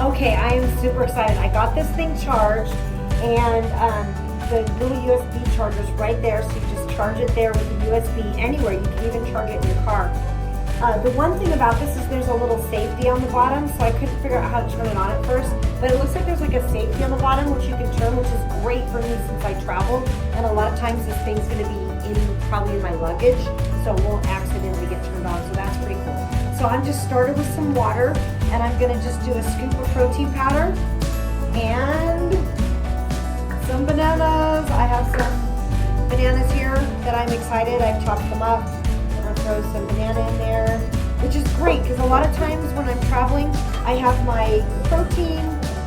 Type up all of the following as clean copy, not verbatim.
Okay, I am super excited. I got this thing charged, and the little USB charger's right there, so you just charge it there with the USB anywhere. You can even charge it in your car. The one thing about this is there's a little safety on the bottom, so I couldn't figure out how to turn it on at first, but it looks like there's like a safety on the bottom which you can turn, which is great for me since I travel, and a lot of times this thing's going to be probably in my luggage, so it won't accidentally get turned on, so that's pretty cool. So I'm just started with some water, and I'm going to just do a scoop of protein powder and some bananas. I have some bananas here that I'm excited. I've chopped them up. Throw some banana in there, which is great because a lot of times when I'm traveling, I have my protein,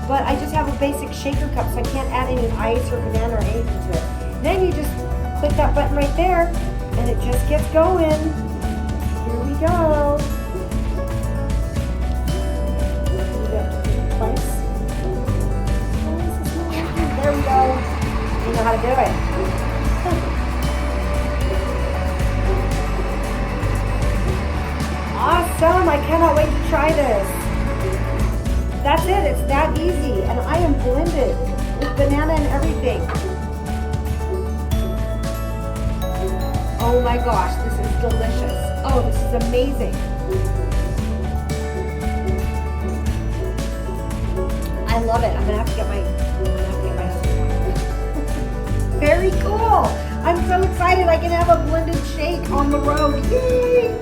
but I just have a basic shaker cup, so I can't add any ice or banana or anything to it. Then you just click that button right there, and it just gets going. Here we go. Twice. There we go. You know how to do it. Awesome, I cannot wait to try this. That's it, it's that easy. And I am blended with banana and everything. Oh my gosh, this is delicious. Oh, this is amazing. I love it. I'm gonna have to get my husband. Very cool. I'm so excited I can have a blended shake on the road. Yay!